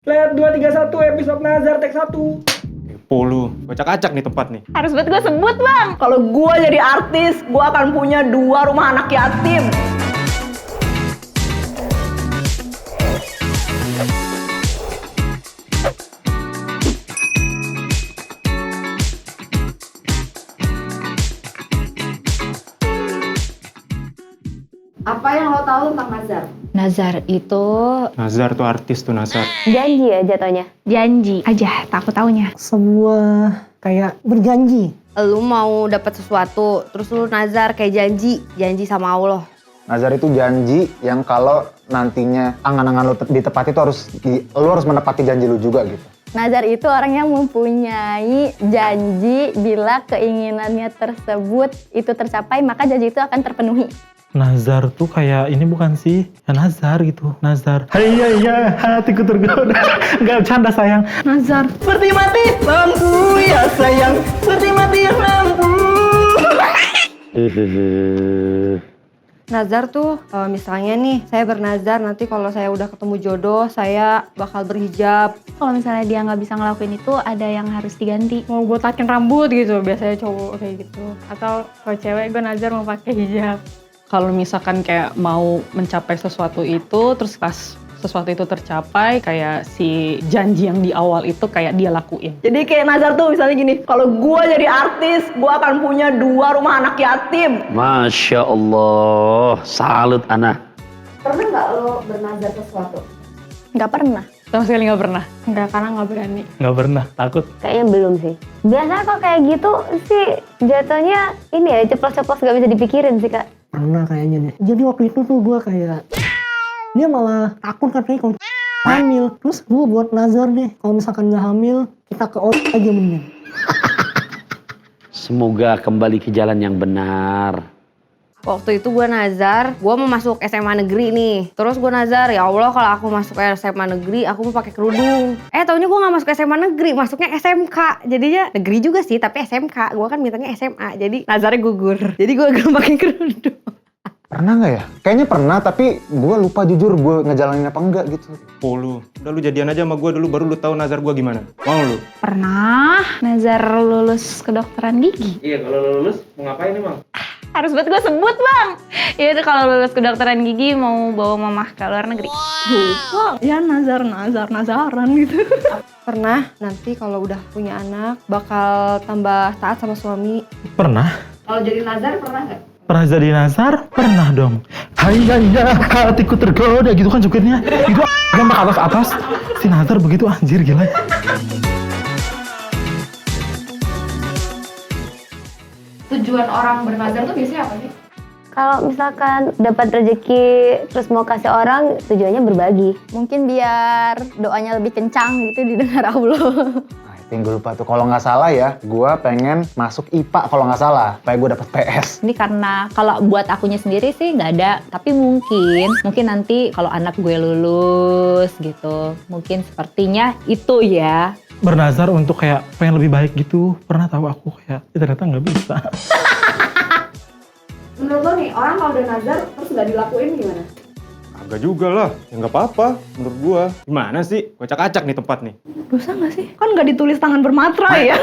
Flat 231 episode Nazar tag 1. Polu, acak-acak nih tempat nih. Harus buat gue sebut bang. Kalau gue jadi artis, gue akan punya 2 rumah anak yatim. Apa yang lo tahu tentang Nazar? Nazar itu Nazar tuh artis tuh Nazar. janji ya jatuhnya. Janji aja, tak aku taunya. Sebuah kayak berjanji. Lu mau dapat sesuatu, terus lu nazar kayak janji sama Allah. Nazar itu janji yang kalau nantinya angan-angan lu ditepati itu lu harus menepati janji lu juga gitu. Nazar itu orang yang mempunyai janji bila keinginannya tersebut itu tercapai maka janji itu akan terpenuhi. Nazar tuh kayak ini bukan sih? Ya nazar gitu, nazar. Iya, hatiku tergoda. Gak bercanda sayang. Nazar seperti mati lampu ya sayang, seperti mati lampu. Nazar tuh misalnya nih, saya bernazar nanti kalau saya udah ketemu jodoh, saya bakal berhijab. Kalau misalnya dia nggak bisa ngelakuin itu, ada yang harus diganti. Mau botakin rambut gitu, biasanya cowok kayak gitu. Atau kalau cewek gue nazar mau pakai hijab. Kalau misalkan kayak mau mencapai sesuatu itu, terus pas sesuatu itu tercapai, kayak si janji yang di awal itu kayak dia lakuin. Jadi kayak Nazar tuh misalnya gini, kalau gue jadi artis, gue akan punya 2 rumah anak yatim. Masya Allah, salut ana. Pernah nggak lo bernazar sesuatu? Nggak pernah. Sama sekali nggak pernah. Enggak, karena nggak berani. Gak pernah, takut. Kayaknya belum sih. Biasanya kalau kayak gitu sih jatuhnya ini ya ceplos-ceplos nggak bisa dipikirin sih kak. Pernah kayaknya nih. Jadi waktu itu tuh gue kayak, dia malah takut katanya kalau hamil. Terus gue buat nazar deh, kalau misalkan gak hamil, kita ke aja mending. Semoga kembali ke jalan yang benar. Waktu itu gue nazar, gue mau masuk SMA negeri nih. Terus gue nazar, ya Allah kalau aku masuk SMA negeri, aku mau pakai kerudung. Taunya gue gak masuk SMA negeri, masuknya SMK. Jadinya negeri juga sih, tapi SMK. Gue kan mintanya SMA, jadi nazarnya gugur. Jadi gue gak pakai kerudung. Pernah nggak ya? Kayaknya pernah, tapi gue lupa jujur gue ngejalanin apa enggak gitu. Polu, udah lu jadian aja sama gue dulu baru lu tahu Nazar gue gimana. Mau lu? Pernah Nazar lulus kedokteran gigi. Iya, kalau lu lulus mau ngapain emang? Harus buat gue sebut bang. Ya udah kalau lulus kedokteran gigi mau bawa mamah ke luar negeri. Ya nazaran gitu. Pernah nanti kalau udah punya anak, bakal tambah taat sama suami. Pernah? Kalau jadi nazar pernah nggak? Pernah jadi nazar? Pernah dong. Iya, hatiku tergoda gitu kan jogetnya. Itu gambar atas. Si nazar begitu anjir gila. Tujuan orang bernazar tuh biasanya apa sih? Kalau misalkan dapat rezeki terus mau kasih orang, tujuannya berbagi. Mungkin biar doanya lebih kencang gitu didengar Allah. Nah itu yang gue lupa tuh. Kalau nggak salah ya, gue pengen masuk IPA kalau nggak salah. Supaya gue dapet PS. Ini karena kalau buat akunya sendiri sih nggak ada. Tapi mungkin nanti kalau anak gue lulus gitu. Mungkin sepertinya itu ya. Bernazar untuk kayak pengen lebih baik gitu. Pernah tahu aku kayak, ternyata nggak bisa. Menurut lo nih, orang kalau udah nazar terus nggak dilakuin gimana? Agak juga lah, ya nggak apa-apa menurut gue. Gimana sih? Acak-acak nih tempat nih. Dosa nggak sih? Kan nggak ditulis tangan bermatra ya?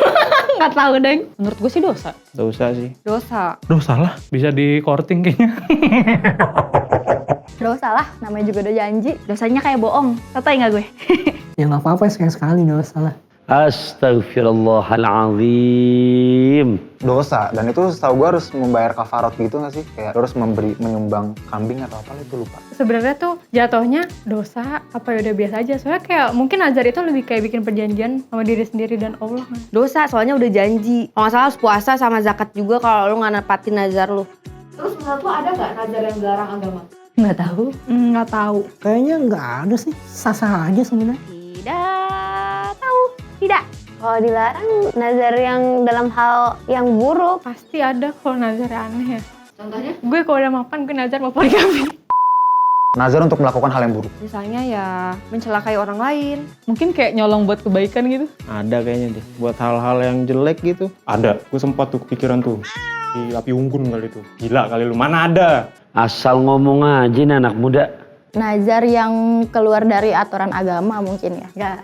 Nggak tahu deng. Menurut gue sih dosa. Dosa sih. Dosa. Dosa lah, bisa di courting kayaknya. Dosa lah, namanya juga udah janji. Dosanya kayak bohong. Tahu nggak gue? Ya nggak apa-apa sekali nggak salah. Astagfirullahaladzim. Dosa, dan itu setahu gue harus membayar kafarat gitu nggak sih? Kayak harus menyumbang kambing atau apa itu lupa. Sebenarnya tuh jatuhnya dosa apa ya udah biasa aja. Soalnya kayak mungkin nazar itu lebih kayak bikin perjanjian sama diri sendiri dan Allah. Dosa, soalnya udah janji. Kalau nggak salah harus puasa sama zakat juga kalau lu nggak nepatin nazar lu. Terus menurut lu ada nggak nazar yang dilarang agama? Nggak tahu. Nggak tahu. Kayaknya nggak ada sih, sah-sah aja sebenarnya. Tidak tahu. Tidak. Kalau dilarang nazar yang dalam hal yang buruk. Pasti ada kalau nazar aneh ya. Contohnya? Gue kalau udah mapan, gue nazar mau poligami. Nazar untuk melakukan hal yang buruk. Misalnya ya mencelakai orang lain. Mungkin kayak nyolong buat kebaikan gitu. Ada kayaknya deh, buat hal-hal yang jelek gitu. Ada, gue sempat tuh kepikiran tuh. Di api unggun kali itu. Gila kali lu, mana ada? Asal ngomong aja nih anak muda. nazar yang keluar dari aturan agama mungkin ya. Nggak,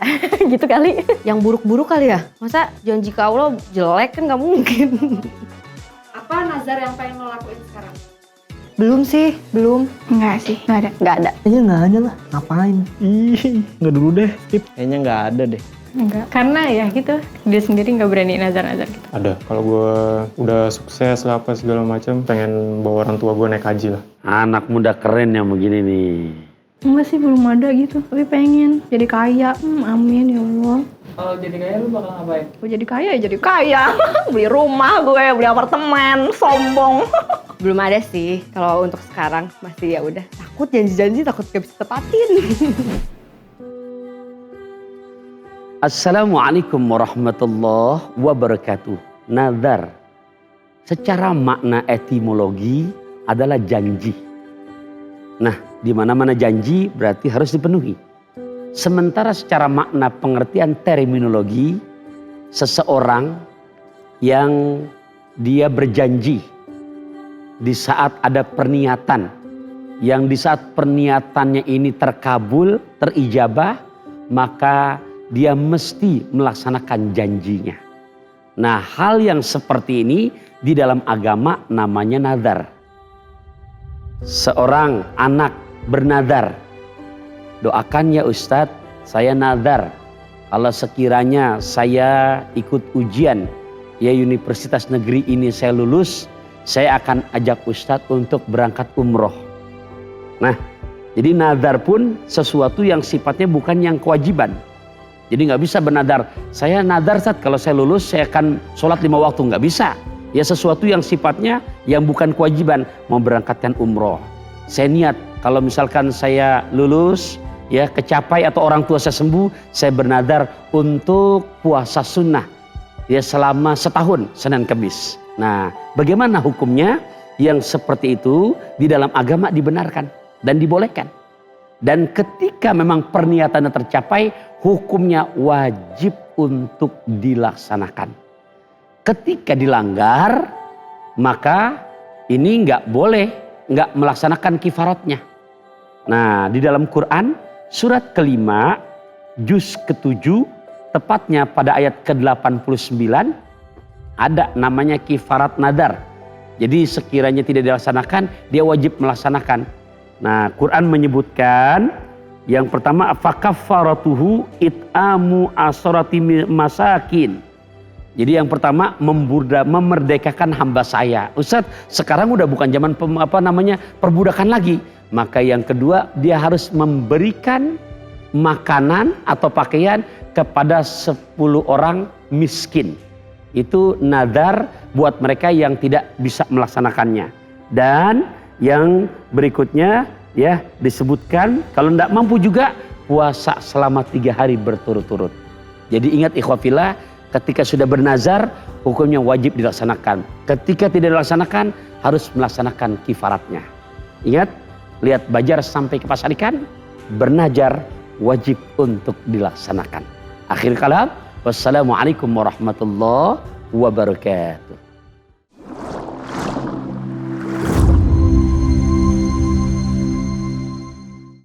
gitu kali. Yang buruk-buruk kali ya? Masa janji ke Allah jelek kan nggak mungkin. Apa nazar yang pengen lo lakuin sekarang? Belum sih, belum. Enggak sih, nggak ada. Nggak ada. Kayaknya nggak ada lah. Ngapain? Ih, nggak dulu deh. Skip. Kayaknya nggak ada deh. Enggak, karena ya gitu, dia sendiri nggak berani nazar-nazar gitu. Ada. Kalau gue udah sukses lah apa segala macam, pengen bawa orang tua gue naik haji lah. Anak muda keren yang begini nih. Enggak sih, belum ada gitu, tapi pengen jadi kaya. Amin ya Allah. Kalau jadi kaya lu bakal ngapain? Gue jadi kaya ya jadi kaya. Beli rumah gue, beli apartemen, sombong. Belum ada sih. Kalau untuk sekarang masih ya udah takut janji-janji, takut gak bisa tepatin. Assalamualaikum warahmatullahi wabarakatuh. Nazar secara makna etimologi adalah janji. Nah, di mana-mana janji berarti harus dipenuhi. Sementara secara makna pengertian terminologi, seseorang yang dia berjanji di saat ada perniatan, yang di saat perniatannya ini terkabul, terijabah, maka dia mesti melaksanakan janjinya. Nah, hal yang seperti ini di dalam agama namanya nazar. Seorang anak bernazar, doakan ya Ustadz, saya nazar kalau sekiranya saya ikut ujian ya universitas negeri ini saya lulus, saya akan ajak Ustadz untuk berangkat umroh. Nah, jadi nazar pun sesuatu yang sifatnya bukan yang kewajiban. Jadi nggak bisa bernadar, saya nadar Ustadz kalau saya lulus saya akan sholat 5 waktu, nggak bisa. Ya sesuatu yang sifatnya yang bukan kewajiban, mau berangkatkan umroh. Saya niat kalau misalkan saya lulus, ya kecapai atau orang tua saya sembuh, saya bernadar untuk puasa sunnah ya selama setahun Senin Kamis. Nah, bagaimana hukumnya? Yang seperti itu di dalam agama dibenarkan dan dibolehkan. Dan ketika memang perniatannya tercapai, hukumnya wajib untuk dilaksanakan. Ketika dilanggar, maka ini nggak boleh, nggak melaksanakan kifaratnya. Nah, di dalam Quran surat kelima, juz ke-7, tepatnya pada ayat ke-89, ada namanya kifarat nadar. Jadi sekiranya tidak dilaksanakan, dia wajib melaksanakan. Nah, Quran menyebutkan yang pertama fakaffaratuhu it'amu asharati masakin. Jadi yang pertama memerdekakan hamba saya. Ustadz, sekarang udah bukan zaman perbudakan lagi. Maka yang kedua dia harus memberikan makanan atau pakaian kepada 10 orang miskin. Itu nazar buat mereka yang tidak bisa melaksanakannya. Dan yang berikutnya ya disebutkan kalau tidak mampu juga puasa selama 3 hari berturut-turut. Jadi ingat ikhwafillah, ketika sudah bernazar hukumnya wajib dilaksanakan. Ketika tidak dilaksanakan harus melaksanakan kifaratnya. Ingat, lihat Bajar sampai ke pasar ikan, bernazar wajib untuk dilaksanakan. Akhir kalam, wassalamualaikum warahmatullahi wabarakatuh.